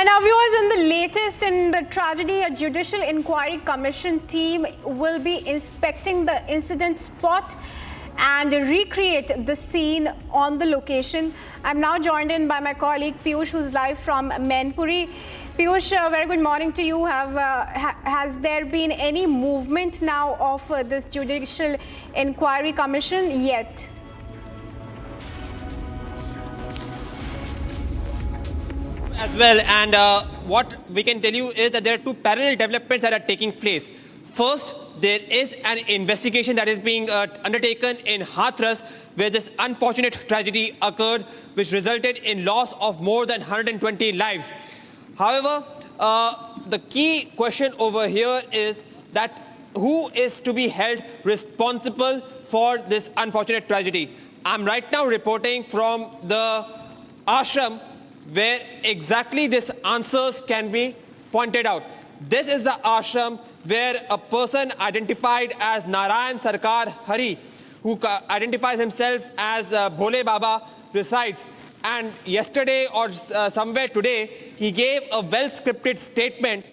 And now viewers, in the latest in the tragedy, a Judicial Inquiry Commission team will be inspecting the incident spot and recreate the scene on the location. I'm now joined in by my colleague Piyush, who's live from Mainpuri. Piyush, very good morning to you. Has there been any movement now of this Judicial Inquiry Commission yet? As well, and what we can tell you is that there are two parallel developments that are taking place. First, there is an investigation that is being undertaken in Hathras, where this unfortunate tragedy occurred, which resulted in loss of more than 120 lives. However, the key question over here is that who is to be held responsible for this unfortunate tragedy? I'm right now reporting from the ashram, where exactly these answers can be pointed out. This is the ashram where a person identified as Narayan Sarkar Hari, who identifies himself as Bhole Baba, resides. And yesterday or somewhere today, he gave a well-scripted statement.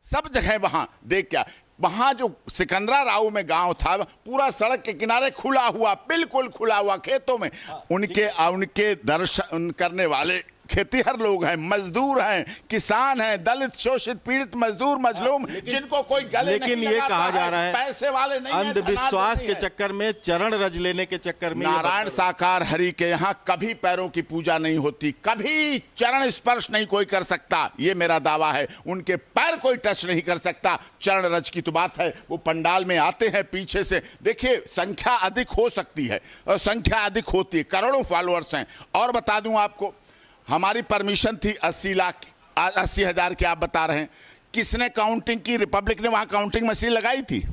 सब जगह वहां देख क्या वहां जो सिकंदरा राव में गांव था, पूरा सड़क के किनारे खुला हुआ, बिल्कुल खुला हुआ, खेतों में उनके दर्शन करने वाले खेतीहर लोग हैं, मजदूर हैं, किसान हैं, दलित शोषित पीड़ित मजदूर मजलूम, जिनको कोई गले नहीं लेकिन ये कहा जा रहा है पैसे वाले नहीं, अंधविश्वास के चक्कर में, चरण रज लेने के चक्कर में नारायण साकार हरि के यहाँ कभी पैरों की पूजा नहीं होती, कभी चरण स्पर्श नहीं कोई कर सकता, ये मेरा दावा है। उनके पैर कोई टच नहीं कर सकता। चरण रज की तो बात है, वो पंडाल में आते हैं पीछे से, देखिए संख्या अधिक हो सकती है और संख्या अधिक होती है, करोड़ों फॉलोअर्स हैं। और बता दूं आपको, हमारी परमिशन थी 80,000 की, आप बता रहे हैं। किसने काउंटिंग की? रिपब्लिक ने वहां काउंटिंग मशीन लगाई थी?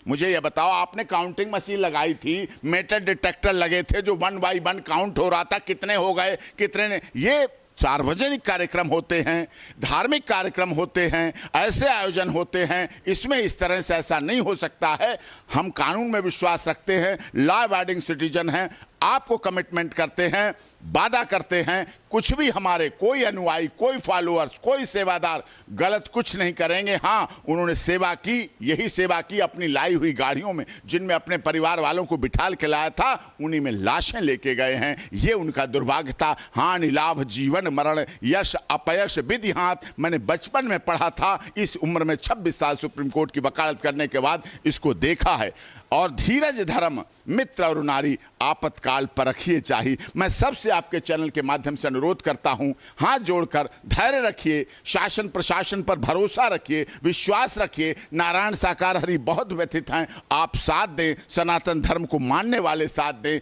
मुझे ये बताओ, आपने काउंटिंग मशीन लगाई थी, मेटल डिटेक्टर लगे थे, जो 1 by 1 काउंट हो रहा था, कितने हो गए कितने ने। ये सार्वजनिक कार्यक्रम होते हैं, धार्मिक कार्यक्रम होते हैं, ऐसे आयोजन होते हैं, इसमें इस तरह से ऐसा नहीं हो सकता है। हम कानून में विश्वास रखते हैं, लॉ अबाइडिंग सिटीजन हैं, आपको कमिटमेंट करते हैं, वादा करते हैं, कुछ भी हमारे कोई अनुयायी, कोई फॉलोअर्स, कोई सेवादार गलत कुछ नहीं करेंगे। हाँ, उन्होंने सेवा की, यही सेवा की अपनी लाई हुई गाड़ियों में, जिनमें अपने परिवार वालों को बिठाल के लाया था, उन्हीं में लाशें लेके गए हैं। ये उनका दुर्भाग्य था। हानि लाभ जीवन मरण यश अपयश विधि हाथ, मैंने बचपन में पढ़ा था, इस उम्र में 26 साल सुप्रीम कोर्ट की वकालत करने के बाद इसको देखा है। और धीरज धर्म मित्र और नारी आपातकाल पर रखिए चाहिए। मैं सबसे आपके चैनल के माध्यम से अनुरोध करता हूं, हाथ जोड़कर धैर्य रखिए, शासन प्रशासन पर भरोसा रखिए, विश्वास रखिए। नारायण साकार हरि बहुत व्यथित हैं, आप साथ दें, सनातन धर्म को मानने वाले साथ दें।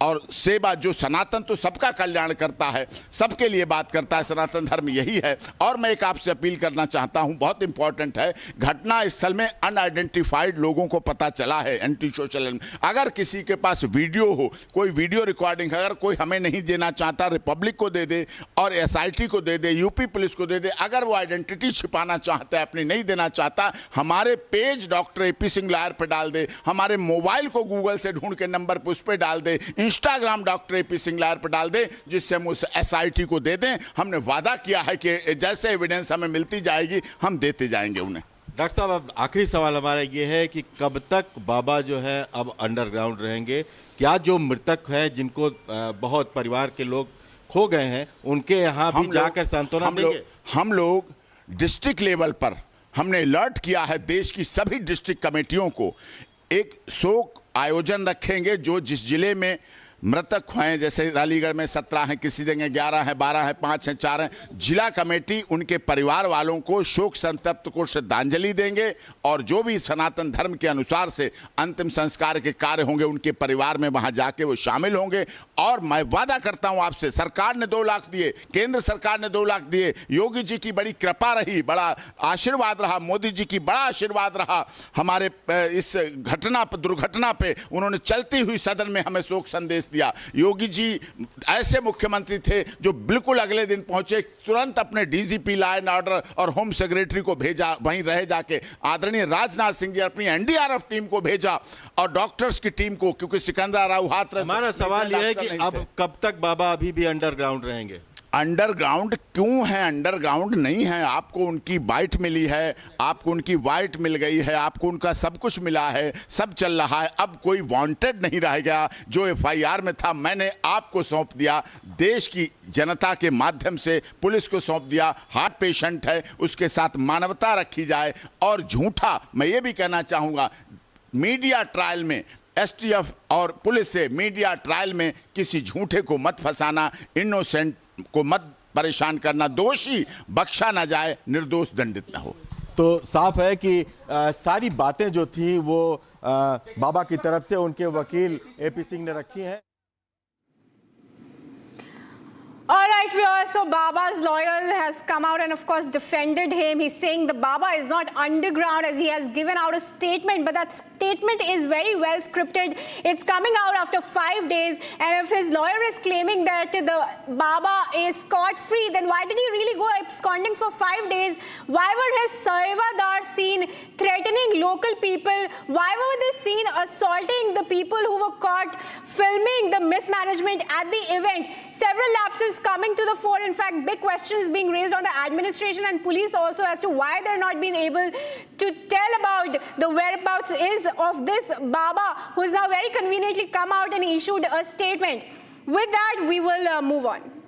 और सेवा, जो सनातन तो सबका कल्याण करता है, सबके लिए बात करता है, सनातन धर्म यही है। और मैं एक आपसे अपील करना चाहता हूं, बहुत इंपॉर्टेंट है, घटना स्थल में अनआइडेंटिफाइड लोगों को पता चला है, एंटी सोशल। अगर किसी के पास वीडियो हो, कोई वीडियो रिकॉर्डिंग, अगर कोई हमें नहीं देना चाहता, रिपब्लिक को दे दे और SIT को दे दे, यूपी पुलिस को दे दे। अगर वो आइडेंटिटी छिपाना चाहता है, अपनी नहीं देना चाहता, हमारे page doctor AP Singh lawyer पर डाल दे, हमारे मोबाइल को गूगल से ढूंढ के नंबर पर उस पर डाल दे, Instagram doctor AP Singh lawyer पर डाल दे, जिससे हम उस SIT को दे दें। हमने वादा किया है कि जैसे एविडेंस हमें मिलती जाएगी, हम देते जाएंगे उन्हें। डॉक्टर साहब, अब आखिरी सवाल हमारा ये है कि कब तक बाबा जो है अब अंडरग्राउंड रहेंगे? क्या जो मृतक है, जिनको बहुत परिवार के लोग खो गए हैं, उनके यहाँ भी जाकर सांत्वना देंगे? हम लोग डिस्ट्रिक्ट लेवल पर हमने अलर्ट किया है, देश की सभी डिस्ट्रिक्ट कमेटियों को एक शोक आयोजन रखेंगे। जो जिस जिले में मृतक हुए, जैसे अलीगढ़ में 17 हैं, किसी जगह 11 हैं, 12 हैं, 5 हैं, 4 हैं, जिला कमेटी उनके परिवार वालों को शोक संतप्त को श्रद्धांजलि देंगे। और जो भी सनातन धर्म के अनुसार से अंतिम संस्कार के कार्य होंगे, उनके परिवार में वहां जाके वो शामिल होंगे। और मैं वादा करता हूं आपसे, सरकार ने 2 लाख दिए, केंद्र सरकार ने 2 लाख दिए, योगी जी की बड़ी कृपा रही, बड़ा आशीर्वाद रहा, मोदी जी की बड़ा आशीर्वाद रहा हमारे इस दुर्घटना पे। उन्होंने चलती हुई सदन में हमें शोक संदेश दिया। योगी जी ऐसे मुख्यमंत्री थे जो बिल्कुल अगले दिन पहुंचे, तुरंत अपने DGP लॉ एंड ऑर्डर और होम सेक्रेटरी को भेजा, वहीं रहे जाके आदरणीय राजनाथ सिंह जी अपनी NDRF टीम को भेजा और डॉक्टर्स की टीम को, क्योंकि सिकंदरा राव हाथरस। हमारा सवाल यह है कि अब कब तक बाबा अभी भी अंडरग्राउंड रहेंगे? अंडरग्राउंड क्यों है? अंडरग्राउंड नहीं है। आपको उनकी बाइट मिली है, आपको उनकी वाइट मिल गई है, आपको उनका सब कुछ मिला है, सब चल रहा है। अब कोई वांटेड नहीं रह गया। जो एफआईआर में था मैंने आपको सौंप दिया, देश की जनता के माध्यम से पुलिस को सौंप दिया। हार्ट पेशेंट है, उसके साथ मानवता रखी जाए। और झूठा मैं ये भी कहना चाहूँगा, मीडिया ट्रायल में एसटीएफ और पुलिस से मीडिया ट्रायल में किसी झूठे को मत फंसाना, इनोसेंट को मत परेशान करना, दोषी बख्शा ना जाए, निर्दोष दंडित ना हो। तो साफ है कि सारी बातें जो थी वो बाबा की तरफ से उनके वकील एपी सिंह ने रखी हैं। All right, viewers, so Baba's lawyer has come out and of course defended him. He's saying the Baba is not underground as he has given out a statement, but that statement is very well scripted. It's coming out after 5 days, and if his lawyer is claiming that the Baba is scot-free, then why did he really go absconding for 5 days? Why were his Sarvadar seen threatening local people? Why were they seen assaulting the people who were caught filming the mismanagement at the event? Several lapses coming to the fore. In fact, big questions being raised on the administration and police also as to why they're not being able to tell about the whereabouts is of this Baba, who has now very conveniently come out and issued a statement. With that, we will move on.